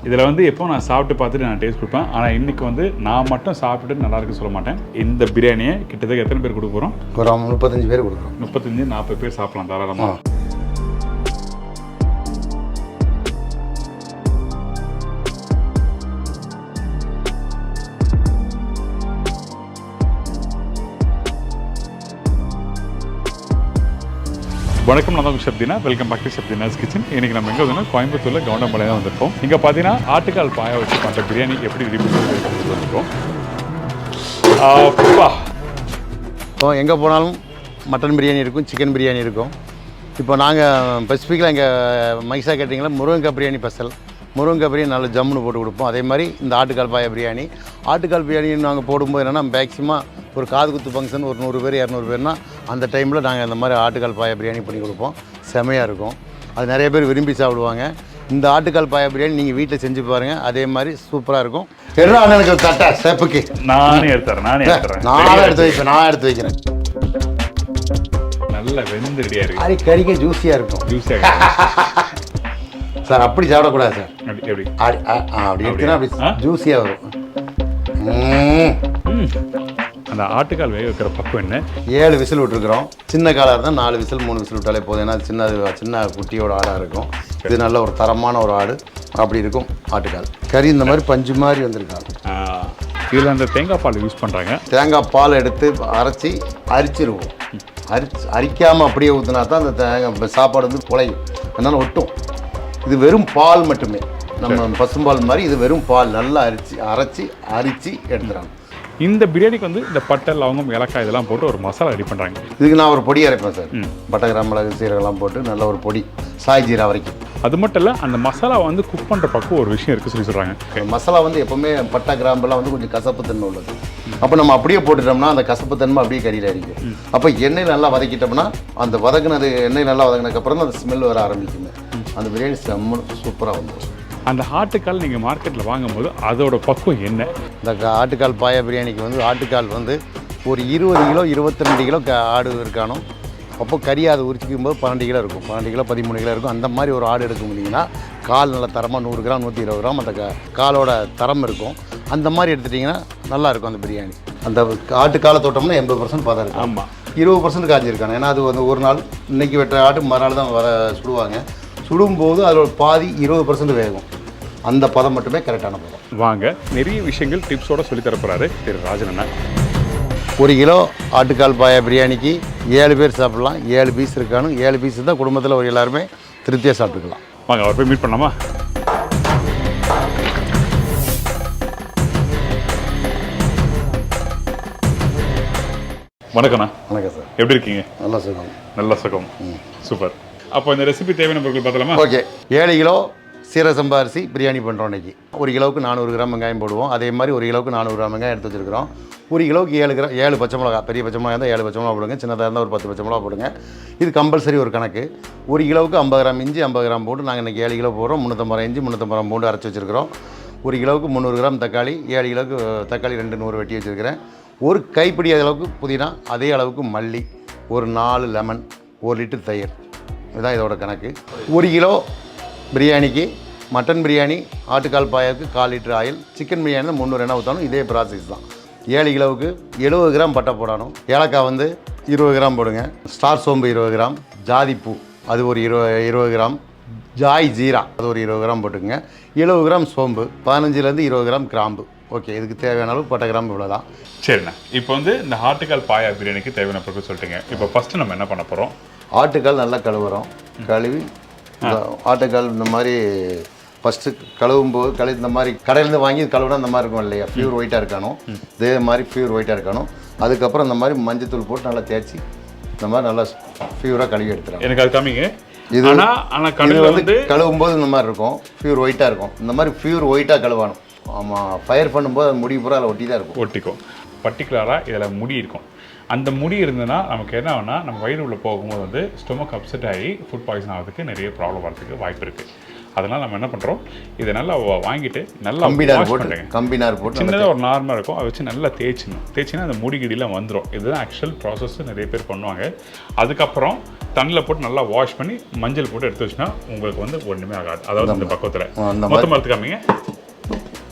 இதில் வந்து எப்போ நான் சாப்பிட்டு பார்த்துட்டு நான் டேஸ்ட் கொடுப்பேன். ஆனால் இன்றைக்கி வந்து நான் மட்டும் சாப்பிட்டுட்டு நல்லா இருக்குன்னு சொல்ல மாட்டேன். இந்த பிரியாணியை கிட்டத்தட்ட எத்தனை பேர் கொடுக்க போகிறோம்? ஒரு 35 பேர் கொடுக்குறோம். 35-40 பேர் சாப்பிடலாம் தாராளமாக. வணக்கம், நான் தான் Shabdina. Welcome back to Shabdina's kitchen. இன்றைக்கி நம்ம எங்கே வந்து கோயம்புத்தூரில் கவுண்டம்பாளையம் தான் வந்திருக்கோம். இங்கே பார்த்தீங்கன்னா ஆட்டுக்கால் பாயா வச்சு பண்ணுற பிரியாணி எப்படி ரெடி பண்ணி வந்திருக்கோம். இப்போ எங்கே போனாலும் மட்டன் பிரியாணி இருக்கும், சிக்கன் பிரியாணி இருக்கும். இப்போ நாங்கள் ஸ்பெசிஃபிக்காக எங்கள் மைசா கேட்டிங்களா முருங்கக்காய் பிரியாணி ஸ்பெஷல். முருங்கக்காய் பிரியாணி நல்ல ஜம்முன்னு போட்டு கொடுப்போம். அதே மாதிரி இந்த ஆட்டுக்கால் பாயா பிரியாணி. ஆட்டுக்கால் பிரியாணி நாங்கள் போடும்போது என்னென்னா மேக்ஸிமம் ஒரு காது குத்து ஃபங்க்ஷன் ஒரு 100 பேர் 200 பேர்னால் அந்த டைமில் நாங்கள் இந்த மாதிரி ஆட்டுக்கால் பாயா பிரியாணி பண்ணி கொடுப்போம். செமையாக இருக்கும். அது நிறைய பேர் விரும்பி சாப்பிடுவாங்க. இந்த ஆட்டுக்கால் பாயா பிரியாணி நீங்கள் வீட்டில் செஞ்சு பாருங்கள், அதே மாதிரி சூப்பராக இருக்கும். எனக்கு தட்டா சேப்புக்கு நானே எடுத்துறேன். நான் எடுத்து வைக்கிறேன். நல்ல வெந்து ரெடியாக இருக்கு. கறிக்க ஜூஸியாக இருக்கும். சார் அப்படி சாப்பிடக்கூடாது சார். எப்படி அப்படி எடுத்துனா அப்படி ஜூஸியாக வரும். அந்த ஆட்டுக்கால் வேக வைக்கிற பக்கம் என்ன? 7 விசில் விட்டுருக்குறோம். சின்ன காலாக இருந்தால் 4 விசில் 3 விசில் விட்டாலே போதும். ஏன்னா சின்ன குட்டியோட ஆடாக இருக்கும். இது நல்ல ஒரு தரமான ஒரு ஆடு அப்படி இருக்கும் ஆட்டுக்கால். கறி இந்த மாதிரி பஞ்சு மாதிரி வந்திருக்காங்க. இதில் அந்த தேங்காய் பால் யூஸ் பண்ணுறாங்க. தேங்காய் பால் எடுத்து அரிச்சிருவோம். அரிக்காமல் அப்படியே ஊற்றினா தான் அந்த தேங்காய் சாப்பாடு வந்து குலையும், அதனால் ஒட்டும். இது வெறும் பால் மட்டுமே, நம்ம பசும்பால் மாதிரி. இது வெறும் பால் நல்லா அரிச்சு எடுத்துறாங்க. இந்த பிரியாணிக்கு வந்து இந்த பட்டை, லவங்கம், ஏலக்காய் இதெல்லாம் போட்டு ஒரு மசாலா ரெடி பண்ணுறாங்க. இதுக்கு நான் ஒரு பொடி அரைப்பேன் சார். பட்டை, கிராம்பு, மிளகு, சீரகெல்லாம் போட்டு நல்ல ஒரு பொடி, சாய் ஜீரா வரைக்கும். அது மட்டும் இல்லை, அந்த மசாலா வந்து குக் பண்ணுற பக்கம் ஒரு விஷயம் இருக்குது சொல்கிறாங்க. மசாலா வந்து எப்போவுமே பட்டை, கிராம்பெல்லாம் வந்து கொஞ்சம் கசப்பு தன்மை உள்ளது. அப்போ நம்ம அப்படியே போட்டுட்டோம்னா அந்த கசப்பு தன்மை அப்படியே கறியில் அரிக்கும். அப்போ எண்ணெய் நல்லா வதக்கிட்டோம்னா அந்த எண்ணெய் நல்லா வதங்கினதுக்கப்புறம் தான் அந்த ஸ்மெல் வர ஆரம்பிக்குங்க. அந்த பிரியாணி சூப்பராக வந்துடும். அந்த ஆட்டுக்கால் நீங்கள் மார்க்கெட்டில் வாங்கும்போது அதோட பக்குவம் என்ன? இந்த ஆட்டுக்கால் பாயா பிரியாணிக்கு வந்து ஆட்டுக்கால் வந்து ஒரு 20 கிலோ 22 கிலோ ஆடு இருக்கானோ. அப்போ கறி அதை உரிச்சிக்கும் போது 12 கிலோ இருக்கும், 12 கிலோ 13 கிலோ இருக்கும். அந்த மாதிரி ஒரு ஆடு எடுக்க முடியுங்கன்னா கால் நல்ல தரமாக 100 கிராம் 120 கிராம் அந்த காலோட தரம் இருக்கும். அந்த மாதிரி எடுத்துட்டிங்கன்னா நல்லாயிருக்கும் அந்த பிரியாணி. அந்த ஆட்டுக்காலை தோட்டம்னா 80% பதம் இருக்கும். ஆமாம், 20% காஞ்சிருக்காங்க. ஏன்னா அது வந்து ஒரு நாள் இன்றைக்கி வெட்டுற ஆட்டு மறுநாள் தான் சுடுவாங்க. சுடும்போது அதோட பாதி 20% வேகும். அந்த பதம் மட்டுமே கரெக்டான பதம். வாங்க, நிறைய விஷயங்கள் டிப்ஸோடு சொல்லித்தரப்போறாரு திரு ராஜன் அண்ணா. 1 கிலோ ஆட்டுக்கால் பாயா பிரியாணிக்கு 7 பேர் சாப்பிடலாம். 7 பீஸ் இருக்கானு 7 பீஸ் தான் குடும்பத்தில் ஒரு எல்லாருமே திருப்தியாக சாப்பிட்டுக்கலாம். வாங்க, அவர் போய் மீட் பண்ணலாமா? வணக்கண்ணா. வணக்கம் சார். எப்படி இருக்கீங்க? நல்ல சுகம். சூப்பர். அப்போ இந்த ரெசிபி தேவையான பொருட்கள் பார்த்தலாமா? ஓகே. 7 கிலோ சீரக சம்பா அரிசி பிரியாணி பண்ணுறோம் இன்றைக்கி. 1 கிலோவுக்கு 400 கிராம் வெங்காயம் போடுவோம். அதே மாதிரி 1 கிலோவுக்கு 400 கிராம் வெங்காயம் எடுத்து வச்சுருக்கிறோம். 1 கிலோவுக்கு 7 பச்சை மிளகா. பெரிய பச்சை மிளகா இருந்தால் 7 பச்சை மிளகா போடுங்க. சின்னதாக இருந்தால் ஒரு 10 பச்சை மிளகா போடுங்க. இது கம்பல்சரி ஒரு கணக்கு. 1 கிலோவுக்கு 50 கிராம் இஞ்சி 50 கிராம் போட்டு நாங்கள் இன்றைக்கி 7 கிலோ போடுறோம். 350 கிராம் இஞ்சி 350 கிராம் பூண்டு அரைச்சி வச்சுருக்கிறோம். 1 கிலோவுக்கு 300 கிராம் தக்காளி, 7 கிலோவுக்கு தக்காளி 200 வெட்டி வச்சுருக்கிறேன். ஒரு கைப்பிடி அளவுக்கு புதினா, அதே அளவுக்கு மல்லி, ஒரு 4 லெமன், 1 லிட்டர் தயிர். இதுதான் இதோட கணக்கு. 1 கிலோ பிரியாணிக்கு மட்டன் பிரியாணி ஆட்டுக்கால் பாயாவுக்கு 1/4 லிட்டர் ஆயில், சிக்கன் பிரியாணி 300 எண்ணெய் ஊற்றணும். இதே ப்ராசஸ் தான். 7 கிலோவுக்கு 70 கிராம் பட்டை போடணும். ஏலக்காய் வந்து 20 கிராம் போடுங்க. ஸ்டார் சோம்பு 20 கிராம், ஜாதிப்பூ அது ஒரு 20 கிராம், ஜாய் ஜீரா அது ஒரு 20 கிராம் போட்டுக்கோங்க. 70 கிராம் சோம்பு, 15லேருந்து 20 கிராம் கிராம்பு. ஓகே, இதுக்கு தேவையான அளவு பட்டை கிராம்பு இவ்வளோ தான். சரிண்ணா, இப்போ வந்து இந்த ஆட்டுக்கால் பாயா பிரியாணிக்கு தேவையான பொருட்கள் சொல்லிட்டீங்க. இப்போ ஃபஸ்ட்டு நம்ம என்ன பண்ண போகிறோம்? ஆட்டுக்கால் நல்லா கழுவுறோம். கழுவி ஆட்டுக்கால் இந்த மாதிரி ஃபஸ்ட்டு கழுவும்போது இந்த மாதிரி கடையிலேருந்து வாங்கி கழுவுனா இந்த மாதிரி இருக்கும் இல்லையா, பியூர் ஒயிட்டாக இருக்கணும். இதே மாதிரி பியூர் ஒயிட்டாக இருக்கணும். அதுக்கப்புறம் இந்த மாதிரி மஞ்சத்தூள் போட்டு நல்லா தேய்ச்சி இந்த மாதிரி நல்லா பியூராக கழுவி எடுத்துறாங்க. எனக்கு அது காமிங்க. இது வந்து கழுவும்போது இந்த மாதிரி இருக்கும், பியூர் ஒயிட்டாக இருக்கும். இந்த மாதிரி பியூர் ஒயிட்டாக கழுவணும். ஆமாம், ஃபயர் பண்ணும்போது அது முடி பூரா அதில் ஒட்டி தான் இருக்கும். ஒட்டிக்கும். பர்டிகுலராக இதில் முடி இருக்கும். அந்த முடி இருந்ததுன்னா நமக்கு என்ன ஆகுனா, நம்ம வயிறு உள்ள போகும்போது வந்து ஸ்டொமக் அப்செட் ஆகி ஃபுட் பாய்சன் ஆகிறதுக்கு நிறைய ப்ராப்ளம் வரதுக்கு வாய்ப்பு இருக்குது. அதனால் நம்ம என்ன பண்ணுறோம், இதை நல்லா வாங்கிட்டு நல்லா கம்பினார் வாஷ் போட்டு பண்ணுறேங்க. கம்பினார் போட்டு சின்னதாக ஒரு நார்மலாக இருக்கும், அதை வச்சு நல்லா தேய்ச்சினா அந்த முடிகிடிலாம் வந்துடும். இதுதான் ஆக்சுவல் ப்ராசஸ், நிறைய பேர் பண்ணுவாங்க. அதுக்கப்புறம் தண்ணியில் போட்டு நல்லா வாஷ் பண்ணி மஞ்சள் போட்டு எடுத்து வச்சுன்னா உங்களுக்கு வந்து ஒன்றுமே ஆகாது. அதாவது இந்த பக்குவத்தில் மொத்தமாக எடுத்துக்காமீங்க,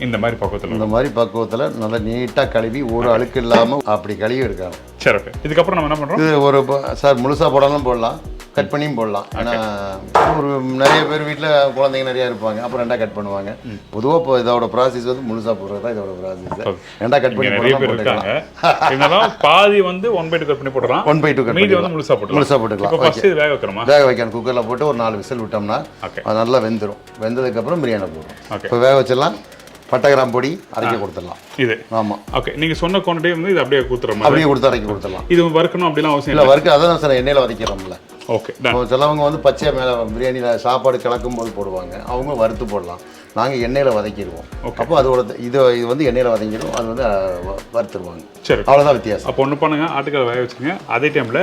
இந்த மாதிரி பக்குவத்தில் இந்த மாதிரி பக்குவத்தில் நல்லா நீட்டாக கழுவி ஒரு அழுக்கு இல்லாமல் அப்படி கழுவி எடுக்கணும். சரி, ஓகே. இதுக்கப்புறம் நம்ம என்ன பண்ணுறோம், இது ஒரு சார் முழுசாக போடாலும் போடலாம், கட் பண்ணியும் போடலாம். ஏன்னா ஒரு நிறைய பேர் வீட்டில் குழந்தைங்க நிறையா இருப்பாங்க, அப்புறம் ரெண்டாக கட் பண்ணுவாங்க. பொதுவாக இப்போ இதோட ப்ராசஸ் வந்து முழுசாக போடுறது தான் இதோட ப்ராசஸ். ரெண்டாக கட் பண்ணி நிறைய பேர் இருக்காங்க. இதெல்லாம் பாதி வந்து 1/2 கட் பண்ணி போடலாம், 1/2 கட் மீதி வந்து முழுசாக போட்டுக்கலாம். இப்போ ஃபர்ஸ்ட் இது வேக வைக்கிறோமா? வேக வைக்கணும். குக்கரில் போட்டு ஒரு 4 விசில் விட்டோம்னா அது நல்லா வெந்துடும். வெந்ததுக்கப்புறம் பிரியாணி போடும். இப்போ வேக வச்சிடலாம். பட்டை கிராம்பு பொடி அரைக்க கொடுத்துடலாம். இது ஆமாம், ஓகே. நீங்கள் சொன்ன குவான்டிட்டி வந்து இது அப்படியே கொடுத்துறோம், அப்படியே கொடுத்து அரைக்க கொடுத்துடலாம். இது வறுக்கணும் அப்படிலாம் அவசியம் இல்லை, வறுக்க அதான் சார் எண்ணெயில் வதக்கிறோம்ல. ஓகே. சிலவங்க வந்து பச்சையாக மேலே பிரியாணியில் சாப்பாடு கிளக்கும் போது போடுவாங்க, அவங்க வறுத்து போடலாம். நாங்கள் எண்ணெயில் வதக்கிடுவோம். அப்போ அதோட இது வந்து எண்ணெயில் வதங்கிடும், அது வந்து வறுத்துருவாங்க. சரி, அவ்வளோதான் வித்தியாசம். அப்போ ஒன்று பண்ணுங்க, ஆட்டுக்கால் வேக வச்சுக்கோங்க. அதே டைமில்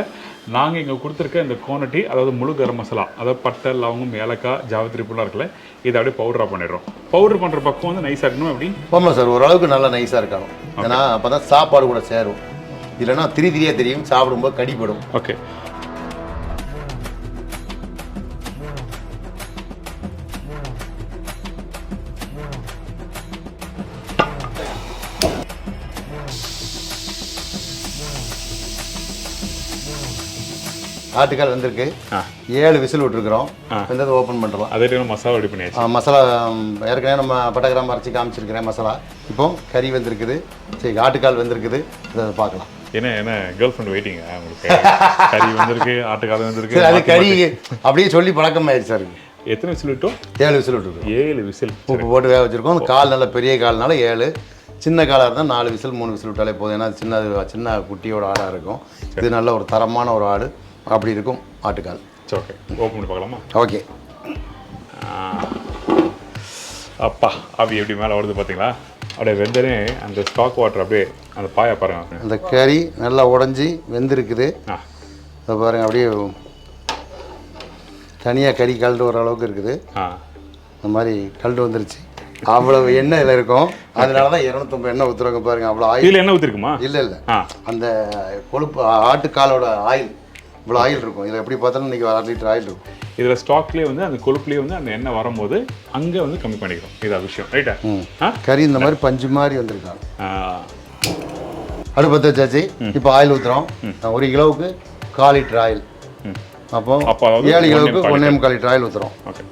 நாங்கள் இங்கே கொடுத்துருக்க இந்த குவான்டிட்டி, அதாவது முழு கரம் மசாலா, அதாவது பட்டை, லவங்கம், ஏலக்காய், ஜாவத்திரி பூலாம் இருக்குல்ல, இதை அப்படியே பவுடராக பண்ணிடுறோம். பவுடர் பண்ணுற பக்கம் வந்து நைஸாக இருக்கணும். அப்படி ஆமாம் சார், ஓரளவுக்கு நல்லா நைஸாக இருக்கணும். ஏன்னா அப்போ தான் சாப்பாடு கூட சேரும். இல்லைன்னா திரியாக தெரியும், சாப்பிடும்போது கடிப்படும். ஓகே. ஆட்டுக்கால் வந்திருக்கு, 7 விசில் விட்டுருக்குறோம். வெந்ததை ஓப்பன் பண்ணுறோம். அதே டைம் மசாலா ரெடி பண்ணியாச்சு. மசாலா ஏற்கனவே நம்ம பட்டை கிராம்பு அரைச்சி காமிச்சிருக்கிறேன் மசாலா. இப்போ கறி வந்திருக்குது, சரி ஆட்டுக்கால் வந்திருக்குது, இதை பார்க்கலாம். என்ன கேர்ள் ஃப்ரெண்ட் வெயிட்டிங்க உங்களுக்கு? கறி வந்திருக்கு, ஆட்டுக்கால் வந்திருக்கு. அது கறி அப்படியே சொல்லி பழக்கம் ஆயிடுச்சு சார். எத்தனை விசில் விட்டோம்? 7 விசில் விட்டுருக்கோம். 7 விசில் உப்பு போட்டு வேக வச்சுருக்கோம். கால் நல்ல பெரிய கால்னால 7, சின்ன காலாக இருந்தால் 4 விசில் 3 விசில் விட்டாலே போதும். ஏன்னா சின்ன குட்டியோட ஆடாக இருக்கும். இது நல்ல ஒரு தரமான ஒரு ஆடு, அப்படி இருக்கும் ஆட்டுக்கால். சரி, ஓகே. ஓப்பன் பண்ணி பார்க்கலாமா? ஓகே. அப்பா, அப்படி எப்படி மேலே வருது பார்த்தீங்களா? அப்படியே வெந்தனே அந்த ஸ்டாக் வாட்டர் அப்படியே அந்த பாயா பாருங்க. அந்த கறி நல்லா உடஞ்சி வெந்திருக்குது. அதை பாருங்க, அப்படியே தனியாக கறி கல்டு வர அளவுக்கு இருக்குது. இந்த மாதிரி கல்டு வந்துருச்சு. அவ்வளவு எண்ணெய் இதில் இருக்கும். அதனால தான் 250 எண்ணெய் ஊற்றுறாங்க பாருங்க. அவ்வளோ ஆயில் எண்ணெய் ஊற்றிருக்குமா? இல்லை, அந்த கொழுப்பு ஆட்டுக்காலோட ஆயில் இவ்வளோ ஆயில் இருக்கும். இதில் எப்படி பார்த்தாலும் இன்றைக்கி 1/2 லிட்டர் ஆயில் இருக்கும். இதில் ஸ்டாக்லேயே வந்து அந்த கொழுப்புலேயே வந்து அந்த எண்ணெய் வரும்போது அங்கே வந்து கம்மி பண்ணிக்கிறோம். இதான் விஷயம், ரைட்டா? கறி இந்த மாதிரி பஞ்சு மாதிரி வந்திருக்காங்க. அடுப்பத்தை வச்சாச்சு. இப்போ ஆயில் ஊற்றுறோம். 1 கிலோவுக்கு 1/4 லிட்டர் ஆயில். அப்போ 7 கிலோவுக்கு 1.25 லிட்டர் ஆயில் ஊற்றுறோம். ஓகே.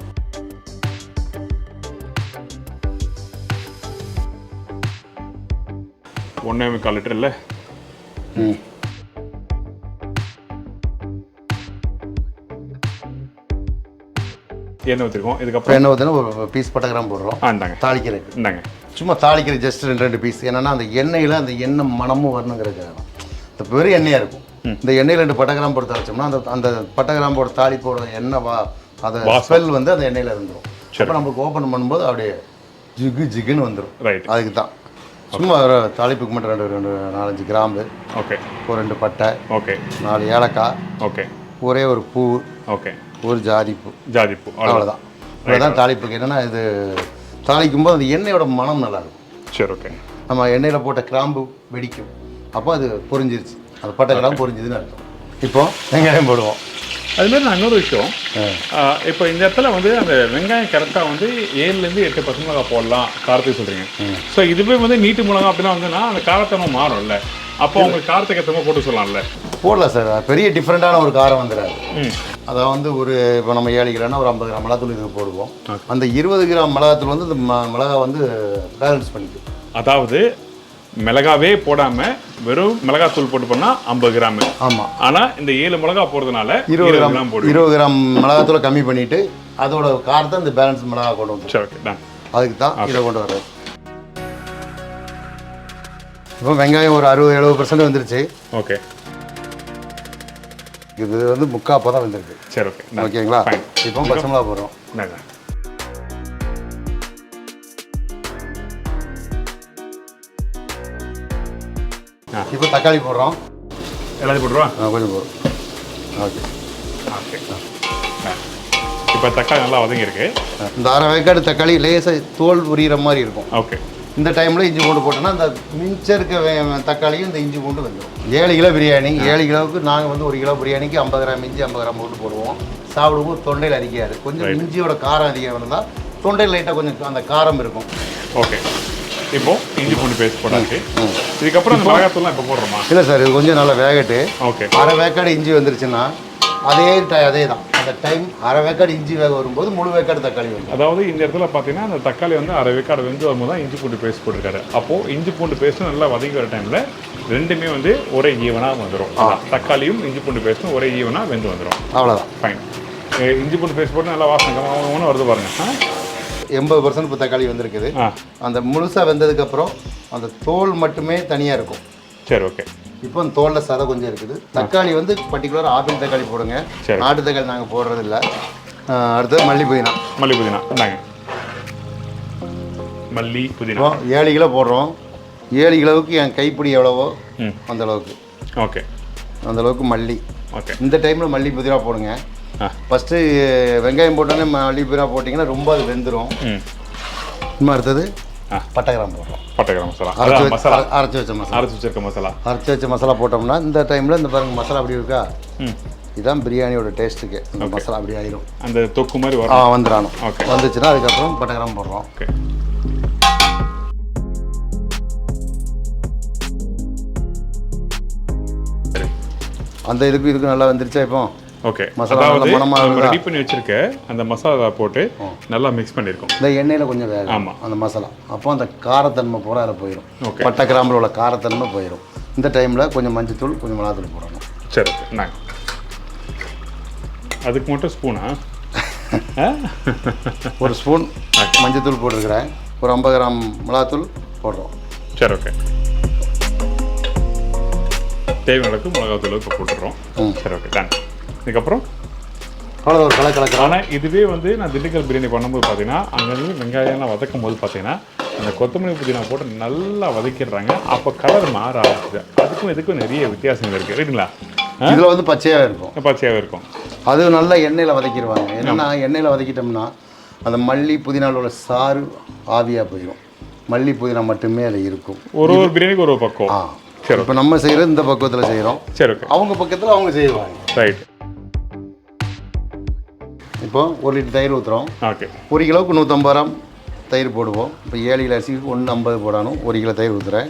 ஒன்றே 1/4 லிட்டர் இல்லை? எண்ணெய் ஊற்றிருக்கோம். இதுக்கப்புறம் எண்ணெய் ஊற்றினா ஒரு பீஸ் பட்டை கிராம்பு போடுறோம். இந்தாங்க தாளிக்கிறதுக்கு. இந்தாங்க, சும்மா தாளிக்கிறது ஜஸ்ட் 2 பீஸ். என்னென்னா அந்த எண்ணெயில் அந்த எண்ணெய் மனமும் வரணுங்கிறதுக்காக. இந்த பெரிய எண்ணெயாக இருக்கும். இந்த எண்ணெயில் 2 பட்டை கிராம்பு போட்டு தாளிச்சோம்னா அந்த பட்டை கிராம்போட தாளிப்போட எண்ணெய் அதை ஸ்மெல் வந்து அந்த எண்ணெயில் இருந்துடும். அப்போ நம்மளுக்கு ஓப்பன் பண்ணும்போது அப்படியே ஜிகுன்னு வந்துடும். ரைட், அதுக்கு தான் சும்மா ஒரு தாளிப்புக்கு மட்டும் 4-5 கிராம்பு. ஓகே. ஒரு 2 பட்டை. ஓகே. 4 ஏலக்காய். ஓகே. ஒரே ஒரு பூ. ஓகே. ஒரு ஜாதிப்பூ. அவ்வளோதான். அவ்வளோதான் தாளிப்புக்கு. என்னென்னா இது தாளிக்கும் போது அந்த எண்ணெயோட மனம் நல்லாயிருக்கும். சரி, ஓகே. நம்ம எண்ணெயில் போட்ட கிராம்பு வெடிக்கும். அப்போ அது பொரிஞ்சிருச்சு, அது பட்டை கிராம்பு பொரிஞ்சுதுன்னு அர்த்தம். இப்போ வெங்காயம் போடுவோம். அதுமாரி நான் இன்னொரு விஷயம், இப்போ இந்த இடத்துல வந்து அந்த வெங்காயம் கரெக்டாக வந்து 7லேருந்து 8 பச்சை மிளகா போடலாம் காரத்துக்கு சொல்கிறீங்க. ஸோ இதுவே வந்து நீட்டு மிளகா அப்படின்னா வந்துன்னா அந்த காரத்தனம் மாறும்ல, அப்போ உங்களுக்கு காரத்துக்கு ஏற்ற மாதிரி போட்டு சொல்லலாம்ல? போடலாம் சார். பெரிய டிஃப்ரெண்ட்டான ஒரு காரம் வந்துடாது. அதை வந்து ஒரு இப்போ நம்ம 7 கிலோனா ஒரு 50 கிராம் மிளகாத்தூள் இதுக்கு போடுவோம். அந்த 20 கிராம் மிளகாத்தூள் வந்து இந்த மிளகா வந்து பேலன்ஸ் பண்ணிக்கும். அதாவது மிளகாவே போடாமல் வெறும் மிளகாத்தூள் போட்டு பண்ணால் 50 கிராம். ஆமாம். ஆனால் இந்த 7 மிளகா போடுறதுனால 20 கிராம் போடு. 20 கிராம் மிளகாத்தூளை கம்மி பண்ணிவிட்டு அதோட காரத்தை இந்த பேலன்ஸ் மிளகா கொண்டு வந்து. சரி, ஓகே. அதுக்கு தான் இதை கொண்டு வர்றது. இப்போ வெங்காயம் ஒரு 60-70% வந்துருச்சு. ஓகே. இது வந்து முக்கால் தான் வந்திருக்கு. சரி, ஓகே. ஓகேங்களா? இப்போ பச்சை மிளகா போடுறோம். இப்போ தக்காளி போடுறோம். எல்லாத்தையும் போட்டுருவோம். கொஞ்சம் போடுறோம். ஓகே. ஓகே. இப்போ இப்போ தக்காளி நல்லா வதங்கியிருக்கு. இந்த அரை வேக்காடு தக்காளி லேசாக தோல் உரிகிற மாதிரி இருக்கும். ஓகே. இந்த டைமில் இஞ்சி பூண்டு போட்டோன்னா அந்த மிச்சம் இருக்க தக்காளியும் இந்த இஞ்சி பூண்டு வந்துடும். 7 கிலோ பிரியாணி, 7 கிலோவுக்கு நாங்கள் வந்து 1 கிலோ பிரியாணிக்கு 50 கிராம் இஞ்சி 50 கிராம் போட்டு போடுவோம். சாப்பிடும்போது தொண்டையில் அரிக்காது. கொஞ்சம் இஞ்சியோட காரம் அதிகம் இருந்தால் தொண்டையில் லைட்டாக கொஞ்சம் அந்த காரம் இருக்கும். ஓகே. இப்போ இஞ்சி பூண்டு பேஸ்ட் போட்டாச்சு. இதுக்கப்புறம் அந்த மிளகாத்தூள்லாம் இப்போ போடுறோமா? இல்லை சார், இது கொஞ்சம் நல்லா வேகட்டு. ஓகே. அரை வேக்காடு இஞ்சி வந்துருச்சுன்னா அதே தான் அந்த டைம் அரை வேக்காடு இஞ்சி வேக வரும்போது முழு வேக்காடு தக்காளி வரும். அதாவது இந்த இடத்துல பார்த்தீங்கன்னா அந்த தக்காளி வந்து அரை வேக்காடு வெந்து வரும்போது தான் இஞ்சி பூண்டு பேஸ்ட் போட்டிருக்காரு. அப்போது இஞ்சி பூண்டு பேஸ்ட்டும் நல்லா வதங்கி வர டைமில் ரெண்டுமே வந்து ஒரே ஈவனாக வந்துடும். தக்காளியும் இஞ்சி பூண்டு பேஸ்ட்டும் ஒரே ஈவனாக வெந்து வந்துடும். அவ்வளோதான். ஃபைன். இஞ்சி பூண்டு பேஸ்ட் போட்டு நல்லா வாசனை வருது பாருங்கள். 80% இப்போ தக்காளி வந்திருக்குது. அந்த முழுசாக வெந்ததுக்கப்புறம் அந்த தோல் மட்டுமே தனியாக இருக்கும். சரி, ஓகே. இப்போ அந்த தோலில் சதை கொஞ்சம் இருக்குது. தக்காளி வந்து பர்டிகுலர் ஆப்பிள் தக்காளி போடுங்க, நாட்டு தக்காளி நாங்கள் போடுறதில்ல. அடுத்தது மல்லி புதினா. மல்லி புதினா இந்தாங்க. மல்லி புதினா 7 கிலோ போடுறோம். 7 கிலோவுக்கு என் கைப்பிடி எவ்வளவோ அந்த அளவுக்கு. ஓகே. அந்த அளவுக்கு மல்லி. ஓகே. இந்த டைமில் மல்லி புதினா போடுங்க. ஃபஸ்ட்டு வெங்காயம் போட்டோன்னே மல்லி புதினா போட்டிங்கன்னா ரொம்ப அது வெந்துடும். இன்னும் அடுத்தது பட்டை கிராம்பு போடுறோம். பட்டை கிராம்பு மசாலா அரைச்சி வச்ச மசாலா. அரைச்சி வச்ச மசாலா போட்டோம்னா இந்த டைமில் இந்த பாருங்கள் மசாலா அப்படி இருக்கா. இதுதான் பிரியாணியோட டேஸ்ட்டுக்கு. இந்த மசாலா அப்படி ஆயிரும். அந்த தொக்கு மாதிரி வரும். வந்துடணும். வந்துச்சுன்னா அதுக்கப்புறம் பட்டை கிராம்பு போடுறோம். ஓகே. அந்த இதுக்கு நல்லா வந்துருச்சா இப்போ? ஓகே. மசாலா ரெடி பண்ணி வச்சிருக்க அந்த மசாலா போட்டு நல்லா மிக்ஸ் பண்ணியிருக்கோம். இந்த எண்ணெயில் கொஞ்சம் வேக. ஆமாம், அந்த மசாலா அப்போ அந்த காரத்தன்மை பூரா அதில் போயிடும். பட்டை கிராம்பில் உள்ள காரத்தன்மை போயிடும். இந்த டைமில் கொஞ்சம் மஞ்சத்தூள் கொஞ்சம் மிளகாத்தூள் போடணும். சரி, ஓகே. அதுக்கு மட்டும் ஸ்பூனா? ஒரு ஸ்பூன் மஞ்சத்தூள் போட்டிருக்கிறேன். ஒரு 50 கிராம் மிளகாத்தூள் போடுறோம். சரி, ஓகே. தேவையான அளவுக்கு மிளகாத்தூள் இப்போ போட்டுடுறோம். சரி, ஓகே. டன். இதுக்கப்புறம் அவ்வளோ ஒரு கலக்கலாம். ஆனால் இதுவே வந்து நான் திண்டுக்கல் பிரியாணி பண்ணும்போது பார்த்தீங்கன்னா அங்கேருந்து வெங்காயம்லாம் வதக்கும் போது பார்த்தீங்கன்னா அந்த கொத்தமல்லி புதினா போட்டு நல்லா வதக்கிடுறாங்க. அப்போ கலர் மாற ஆரம்பிச்சு. அதுக்கும் இதுக்கும் நிறைய வித்தியாசங்கள் இருக்குது. சரிங்களா? இதில் வந்து பச்சையாகவே இருக்கும். பச்சையாகவே இருக்கும். அது நல்லா எண்ணெயில் வதக்கிடுவாங்க. என்னென்னா எண்ணெயில் வதக்கிட்டோம்னா அந்த மல்லி புதினாவில் உள்ள சாறு ஆவியாக போயிடும். மல்லி புதினா மட்டுமே அதில் இருக்கும். ஒரு பிரியாணிக்கு ஒரு பக்கம். சரி, இப்போ நம்ம செய்கிறது இந்த பக்கத்தில் செய்கிறோம். சரி, ஓகே. அவங்க பக்கத்தில் அவங்க செய்வாங்க. ரைட். இப்போ 1 லிட்டர் தயிர் ஊற்றுறோம். ஓகே. 1 கிலோவுக்கு 150 கிராம் தயிர் போடுவோம். இப்போ 7 கிலோ அரிசிக்கு 150 போடணும். 1 கிலோ தயிர் ஊற்றுறேன்.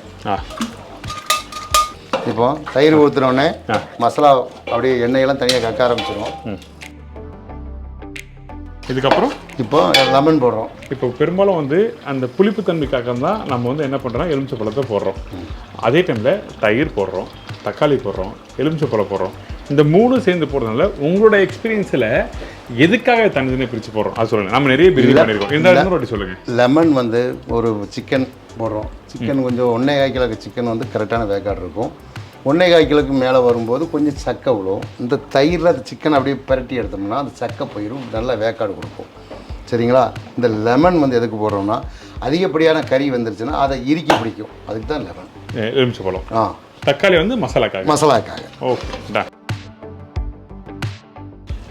இப்போ தயிர் ஊற்றுனோடனே மசாலா அப்படியே எண்ணெயெல்லாம் தனியாக கக்க ஆரம்பிச்சிடும். இதுக்கப்புறம் இப்போ லெமன் போடுறோம். இப்போ பெரும்பாலும் வந்து அந்த புளிப்பு தன்மைக்காக தான் நம்ம வந்து என்ன பண்ணுறோம், எலுமிச்சை பழத்தை போடுறோம். அதே டைமில் தயிர் போடுறோம், தக்காளி போடுறோம், எலுமிச்சை பழம் போடுறோம். இந்த 3 சேர்ந்து போடுறதுனால உங்களோட எக்ஸ்பீரியன்ஸில் எதுக்காக தனித்தனியாக பிரித்து போடுறோம் அது சொல்லுங்கள். நம்ம நிறைய பிரியாணி பண்ணியிருக்கோம். இந்த வாட்டி சொல்லுங்கள். லெமன் வந்து ஒரு சிக்கன் போடுறோம். சிக்கன் கொஞ்சம் 1.25 கிலோக்கு சிக்கன் வந்து கரெக்டான வேக்காடு இருக்கும். 1.25 கிலோக்கு மேலே வரும்போது கொஞ்சம் சக்கை விழும். இந்த தயிரில் அந்த சிக்கன் அப்படியே பரட்டி எடுத்தோம்னா அந்த சக்கை போயிடும். நல்லா வேக்காடு கொடுக்கும். சரிங்களா? இந்த லெமன் வந்து எதுக்கு போடுறோம்னா அதிகப்படியான கறி வந்துருச்சுன்னா அதை இறுக்கி பிடிக்கும். அதுக்கு தான் லெமன். எலுமிச்சை பழம். தக்காளி வந்து மசாலாக்காக. ஓகே. டன்.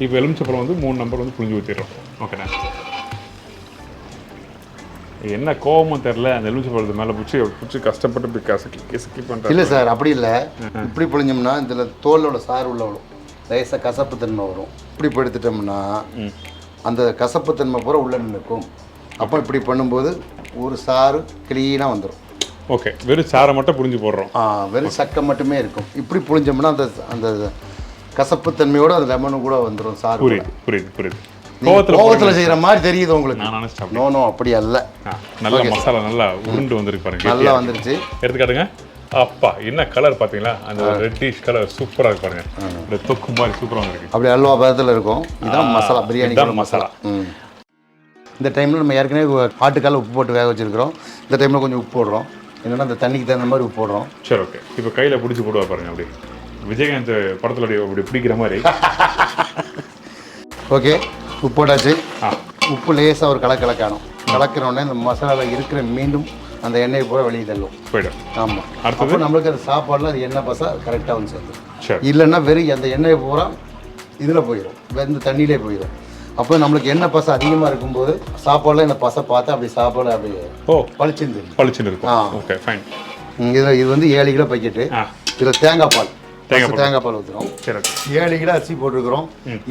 இப்போ எலுமிச்சை பழம் வந்து 3 நம்பர் வந்து புளிஞ்சு ஊற்றிடுறோம். ஓகேண்ணா. என்ன கோவமும் தெரில, அந்த எலுமிச்சை பழத்து மேலே பிடிச்சி கஷ்டப்பட்டு இப்படி கசக்கி பண்ணுறேன். இல்லை சார், அப்படி இல்லை. இப்படி புளிஞ்சோம்னா இதில் தோலோட சாறு உள்ள வரும். லேசாக கசப்பு தன்மை வரும். இப்படி படுத்துட்டோம்னா அந்த கசப்பு தன்மை பூரா உள்ள நிற்கும். அப்போ இப்படி பண்ணும்போது ஒரு சாறு க்ளீனாக வந்துடும். ஓகே. வெறும் சாரை மட்டும் புளிஞ்சு போடுறோம். வெறும் சக்கை மட்டுமே இருக்கும். இப்படி புளிஞ்சோம்னா அந்த அந்த கசப்புத்தன்மையோட அந்த லெமனும் கூட வந்துடும். சார் புரியுது. கோவத்தில் செய்கிற மாதிரி தெரியுது உங்களுக்கு. நோ அப்படி அல்ல. நல்ல மசாலா நல்லா உருண்டு வந்துருக்கு பாருங்க. நல்லா வந்துருச்சு. எடுத்துக்காட்டுங்க. அப்பா என்ன கலர் பார்த்தீங்களா? அந்த ரெட்டிஷ் கலர் சூப்பராக இருக்கு பாருங்க. இந்த தொக்கு மாதிரி சூப்பராக இருக்கு. அப்படி அல்வா பதத்தில் இருக்கும். இதுதான் மசாலா, பிரியாணி மசாலா. இந்த டைமில் நம்ம ஏற்கனவே ஆட்டுக்கால உப்பு போட்டு வேக வச்சுருக்கிறோம். இந்த டைமில் கொஞ்சம் உப்பு போடுறோம். என்னென்னா அந்த தண்ணிக்கு தகுந்த மாதிரி உப்பு போடுறோம். சரி, ஓகே. இப்போ கையில் பிடிச்சி போடுவா பாருங்க. அப்படி விஜயகாந்த் படத்தில் அப்படி பிடிக்கிற மாதிரி. ஓகே, உப்பு போட்டாச்சு. உப்பு லேசாக ஒரு கலக்கணும். கலக்கிறோடனே இந்த மசாலாவில் இருக்கிற மீண்டும் அந்த எண்ணெய் பூரா வெளியே தள்ளும். போய்டும். ஆமாம். அப்போ நம்மளுக்கு அந்த சாப்பாடில் அது எண்ணெய் பசா கரெக்டாக வந்து சேர்ந்துடும். இல்லைன்னா வெறும் அந்த எண்ணெய் பூரா இதில் போயிடும். இந்த தண்ணியிலே போயிடும். அப்போ நம்மளுக்கு எண்ணெய் பசை அதிகமாக இருக்கும்போது சாப்பாடில் இந்த பசை பார்த்து அப்படி சாப்பாடு அப்படி பளிச்சுன்னு தெரியும். பளிச்சுன்னு இருக்கும். Okay fine. இது வந்து 7 கிலோ பாக்கெட்டு. இதில் தேங்காய் பால் ஊற்றுறோம். 7 கிலோ அரிசி போட்டுருக்குறோம்.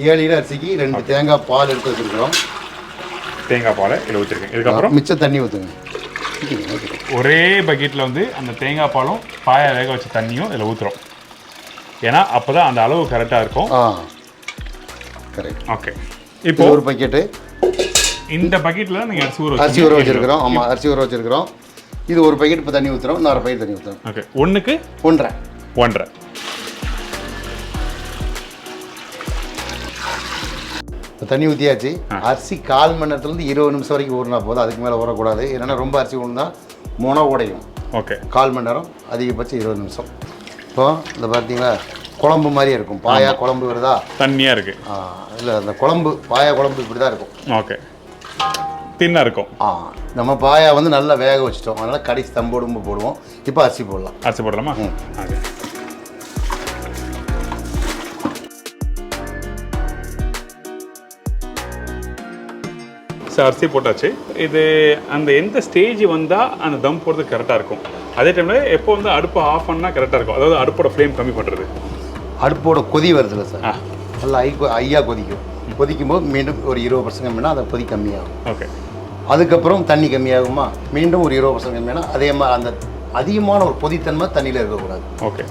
7 கிலோ அரிசிக்கு 2 தேங்காய் பால் எடுத்து வச்சுருக்கிறோம். தேங்காய் பாலை இதில் ஊற்றிருக்கேன். இதுக்கப்புறம் மிச்சம் தண்ணி ஊற்றுங்க. ஒரே பக்கெட்டில் வந்து அந்த தேங்காய் பாலும் பாயை வேக வச்ச தண்ணியும் இதில் ஊற்றுறோம். ஏன்னா அப்போ தான் அந்த அளவு கரெக்டாக இருக்கும். கரெக்ட். ஓகே. இப்போ ஒரு பக்கெட்டு இந்த பக்கெட்டில் நீங்கள் அரிசி ஊற வச்சுருக்கிறோம். ஆமாம், அரிசி ஊற வச்சுருக்கிறோம். இது ஒரு பக்கெட் இப்போ தண்ணி ஊற்றுறோம். இன்னொரு பக்கெட் தண்ணி ஊற்றுறோம். ஓகே. 1க்கு 1.5 தண்ணி ஊற்றியாச்சு. அரிசி 1/4 மணி நேரத்துலேருந்து 20 நிமிஷம் வரைக்கும் ஊறினா போதும். அதுக்கு மேலே ஊறக்கூடாது. ஏன்னா ரொம்ப அரிசி ஊறினா முனை உடையும். ஓகே. 1/4 மணி நேரம், அதிகபட்சம் 20 நிமிஷம். இப்போ இந்த பார்த்தீங்களா குழம்பு மாதிரியே இருக்கும். பாயா குழம்பு வருதா? தண்ணியாக இருக்குது. இல்லை, அந்த குழம்பு பாயா குழம்பு இப்படி தான் இருக்கும். ஓகே. தின்னாக இருக்கும். நம்ம பாயா வந்து நல்லா வேக வச்சுட்டோம். அதனால் கடைசி தம்போடு போடுவோம். இப்போ அரிசி போடலாம். அரிசி போடலாமா? ஓகே. சார் அரிசி போட்டாச்சு. இது அந்த எந்த ஸ்டேஜ் வந்தால் அந்த தம் போடுறது கரெக்டாக இருக்கும்? அதே டைமில் எப்போ வந்து அடுப்பை ஆஃப் பண்ணால் கரெக்டாக இருக்கும்? அதாவது அடுப்போட ஃப்ளேம் கம்மி பண்ணுறது. அடுப்போட கொதி வருதுல்ல சார், நல்லா ஐயா கொதிக்கும். கொதிக்கும் போது மீண்டும் ஒரு 20% கம்மினா அந்த கொதி கம்மியாகும். ஓகே. அதுக்கப்புறம் தண்ணி கம்மியாகுமா, மீண்டும் ஒரு 20% கம்மியானா அதே மாதிரி அந்த அதிகமான ஒரு கொதித்தன்மை தண்ணியில் இருக்கக்கூடாது. ஓகே.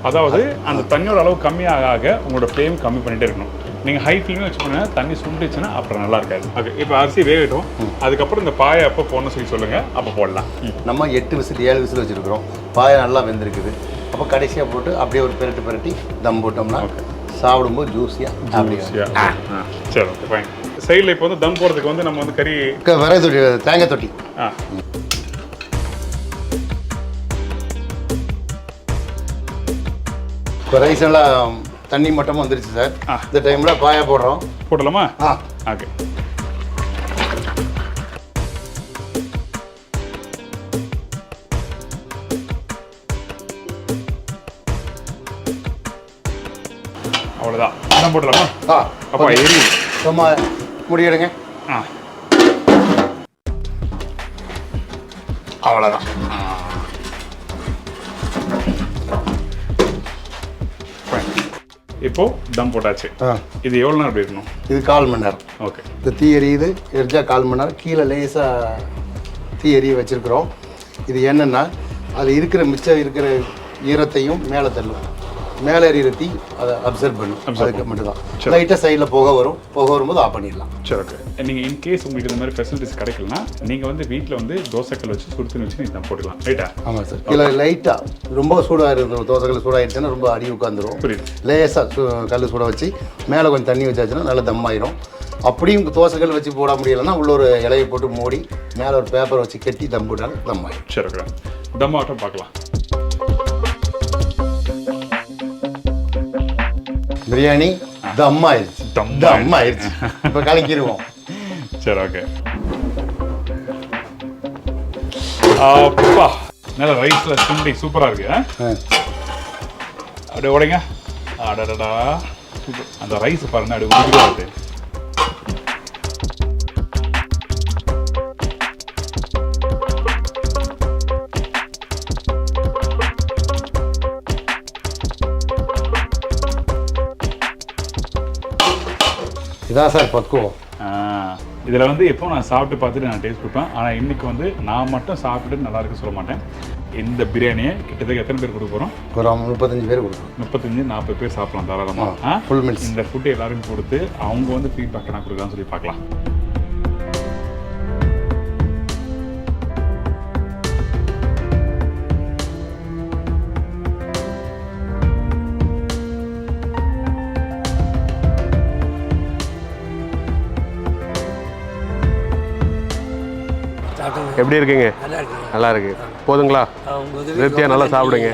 அதாவது அந்த தண்ணியோட அளவு கம்மியாக ஆக உங்களோட ஃப்ளேம் கம்மி பண்ணிகிட்டே இருக்கணும். நீங்கள் ஹை ஃப்ளேமே வச்சு பண்ணால் தண்ணி சுண்டுச்சுன்னா அப்புறம் நல்லா இருக்காது. ஓகே. இப்போ அரிசி வேகட்டும். அதுக்கப்புறம் இந்த பாயை எப்போ போடணும் சொல்லி சொல்லுங்கள், அப்போ போடலாம். நம்ம 8 விசில் 7 விசில் வச்சுருக்கிறோம். பாயை நல்லா வெந்திருக்குது. அப்போ கடைசியாக போட்டு அப்படியே ஒரு பிரட்டி தம் போட்டோம்னா சாப்பிடும்போது ஜூஸியாக அப்படியே. சரி, ஓகே ஃபைன். சைடில் இப்போ வந்து தம் போடுறதுக்கு வந்து நம்ம வந்து கறி விறகு தொட்டி, தேங்காய் தொட்டி. இப்போ ரைஸ் எல்லாம் தண்ணி மட்டமாக வந்துருச்சு சார். இந்த டைமில் பாயா போடுறோம். போடலாமா? ஓகே. அவ்வளோதான். என்ன போடலாமா? அப்போ எரி சும்மா முடியடுங்க. அவ்வளோதான். இப்போ தம் போட்டாச்சு. இது எவ்வளோ நேரம் அப்படி இருக்கணும்? இது 1/4 மணி நேரம். ஓகே. இந்த தீ எரியுது, எரிஞ்சா 1/4 மணி நேரம். கீழே லேசாக தீ எரிய வச்சுருக்குறோம். இது என்னென்னா அதில் இருக்கிற மிச்சம் இருக்கிற ஈரத்தையும் மேலே தள்ளும். மேலே எரியிற தீ அதை அப்சர்வ் பண்ணும். அதுக்கு மட்டும்தான். லைட்டாக சைடில் புகை வரும்போது ஆஃப் பண்ணிடலாம். சரி, ஓகே. நீங்கள் இன்கேஸ் உங்களுக்கு இந்த மாதிரி ஃபெசிலிட்டிஸ் கிடைக்கலனா நீங்கள் வந்து வீட்டில் வந்து தோசைக்கல் வச்சு சுடுத்துன்னு வச்சு நீங்கள் தான் போட்டுக்கலாம். ரைட்டா? ஆமாம் சார். இல்லை லைட்டாக ரொம்ப சூடாக இருக்கும். தோசைக்கல் சூடாகிடுச்சுன்னா ரொம்ப அடி உட்காந்துரும். புரியுது. லேசாக கல் சூட வச்சு மேலே கொஞ்சம் தண்ணி வச்சாச்சுன்னா நல்லா தம் ஆயிரும். அப்படியும் தோசைக்கல் வச்சு போட முடியலைன்னா உள்ள ஒரு இலையை போட்டு மூடி மேலே ஒரு பேப்பர் வச்சு கட்டி தம் போட்டாலும் தம் ஆயிடும். சரி, ஓகே. தம் ஆட்டம் பார்க்கலாம். பிரியாணி தம் ஆயிடுச்சு. தம் ஆயிடுச்சு. இப்போ கலக்கிடுவோம். சரி, ஓகே. அப்பா, நல்ல ரைஸில் சுண்டி சூப்பராக இருக்கு. அப்படியே உடைங்க. அடடா, சூப்பர். அந்த ரைஸ் பாருங்க, அப்படியே உருகிட்டு வருது. இதான் சார் பக்குவம். இதில் வந்து எப்போ நான் சாப்பிட்டு பார்த்துட்டு நான் டேஸ்ட் கொடுப்பேன். ஆனால் இன்றைக்கி வந்து நான் மட்டும் சாப்பிட்டுட்டு நல்லா இருக்குன்னு சொல்ல மாட்டேன். இந்த பிரியாணியை கிட்டத்தட்ட எத்தனை பேர் கொடுக்க போகிறோம்? ஒரு 35 பேர் கொடுக்குறோம். 35-40 பேர் சாப்பிடலாம் தாராளமாக. Full meals. இந்த ஃபுட்டு எல்லாருக்கும் கொடுத்து அவங்க வந்து ஃபீட்பேக் நான் கொடுக்கலான்னு சொல்லி பார்க்கலாம். எப்படி இருக்கீங்க? நல்லா இருக்கு. போதுங்களா? திருப்தியாக நல்லா சாப்பிடுங்க.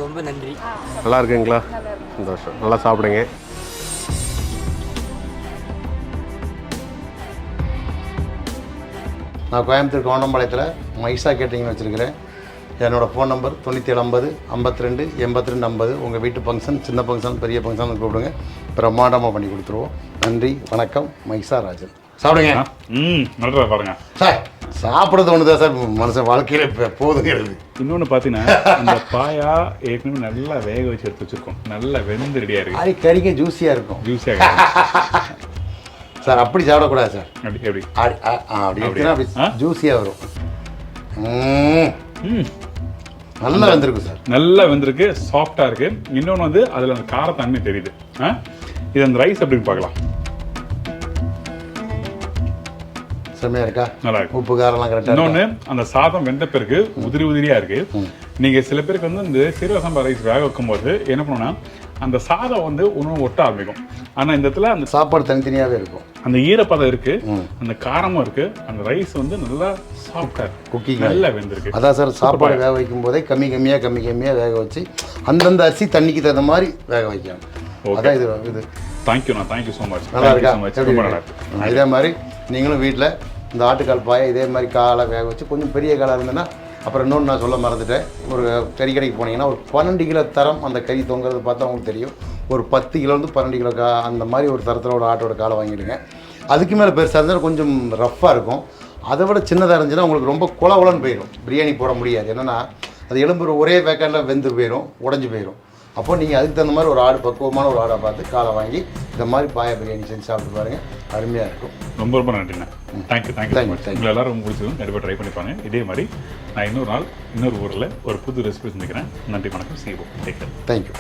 ரொம்ப நன்றி. நல்லா இருக்குங்களா? சந்தோஷம். நல்லா சாப்பிடுங்க. நான் கோயம்புத்தூர் கவுண்டம்பாளையத்தில் மைசா கேட்டரிங்னு வச்சுருக்கிறேன். என்னோடய ஃபோன் நம்பர் 9750 52 82 50. உங்கள் வீட்டு ஃபங்க்ஷன், சின்ன ஃபங்க்ஷன், பெரிய ஃபங்க்ஷன் கூப்பிடுங்க, பிரம்மாண்டமாக பண்ணி கொடுத்துருவோம். நன்றி, வணக்கம். மைசா ராஜன். சாப்பிடுங்க. நல்லா பாருங்க சார். சாப்பிட்றது ஒன்று தான் சார் மனுஷன் வாழ்க்கையில் இப்போ போதுங்கிறது. இன்னொன்று பார்த்தீங்கன்னா இந்த பாயா ஏற்கனவே நல்லா வேக வச்சு எடுத்து வச்சிருக்கோம், நல்லா வெந்து ரெடியாக இருக்கு. அது கறிக்க ஜூஸியாக இருக்கும். ஜூஸியாக சார் அப்படி சாப்பிடக்கூடாது சார். அப்படி எப்படி அப்படி எடுத்தீங்கன்னா அப்படி ஜூஸியாக வரும். நல்லா வெந்திருக்கு சார். நல்லா வெந்திருக்கு, சாஃப்டாக இருக்கு. இன்னொன்று வந்து அதில் அந்த காரத்தன்மை தெரியுது. இது அந்த ரைஸ் எப்படின்னு பார்க்கலாம். செம்மையா இருக்கா? நல்லா இருக்கு. உப்பு காரம்லாம் கரெக்டாக. இன்னொன்று அந்த சாதம் வெந்த பிறகு உதிரி உதிரியாக இருக்கு. நீங்கள் சில பேருக்கு வந்து இந்த சீரக சம்பா ரைஸ் வேக வைக்கும்போது என்ன பண்ணுன்னா அந்த சாதம் வந்து ஒன்று ஒட்ட ஆரம்பிக்கும். ஆனால் இந்த இடத்துல அந்த சாப்பாடு தனித்தனியாகவே இருக்கும். அந்த ஈரப்பதம் இருக்கு, அந்த காரமும் இருக்கு, அந்த ரைஸ் வந்து நல்லா சாஃப்டாக இருக்கு, குக்கிங் நல்லா வெந்திருக்கு. அதான் சார் சாப்பாடு வேக வைக்கும் போதே கம்மி கம்மியாக வேக வச்சு அந்தந்த அரிசி தண்ணிக்கு தகுந்த மாதிரி வேக வைக்கணும். அதான் இது. தேங்க்யூண்ணா, தேங்க்யூ ஸோ மச். நல்லா இருக்கா? ரொம்ப நல்லா இருக்கு. இதே மாதிரி நீங்களும் வீட்டில் இந்த ஆட்டுக்கால் பாயை இதே மாதிரி காலை வேக வச்சு, கொஞ்சம் பெரிய காலாக இருந்ததுன்னா, அப்புறம் இன்னொன்று நான் சொல்ல மறந்துட்டேன், ஒரு கறி கடைக்கு போனீங்கன்னா ஒரு 12 கிலோ தரம் அந்த கறி தொங்குறது பார்த்தா உங்களுக்கு தெரியும். ஒரு 10 கிலோலேருந்து 12 கிலோ அந்த மாதிரி ஒரு தரத்தில் ஒரு ஆட்டோட காலை வாங்கிடுங்க. அதுக்கு மேலே பெருசாக இருந்தால் கொஞ்சம் ரஃப்பாக இருக்கும். அதை விட சின்னதாக இருந்துச்சுன்னா உங்களுக்கு ரொம்ப குளன்னு போயிடும், பிரியாணி போட முடியாது. என்னென்னா அது எலும்பு ஒரே வேக்காண்டில் வெந்து போயிடும், உடஞ்சி போயிடும். அப்போ நீங்கள் அதுக்கு தகுந்த மாதிரி ஒரு ஆடு, பக்குவமான ஒரு ஆடை பார்த்து காலை வாங்கி இந்த மாதிரி பாயா பிரியாணி செஞ்சு சாப்பிட்டு பாருங்கள், அருமையாக இருக்கும். ரொம்ப ரொம்ப நன்றிண்ணா. தேங்க்யூ உங்களை எல்லாரும் பிடிச்சதும் கண்டிப்பாக ட்ரை பண்ணி பாருங்க. இதே மாதிரி நான் இன்னொரு நாள் இன்னொரு ஊரில் ஒரு புது ரெசிபி செஞ்சுக்கிறேன். நன்றி, வணக்கம். செய்வோம். Take care. தேங்க்யூ.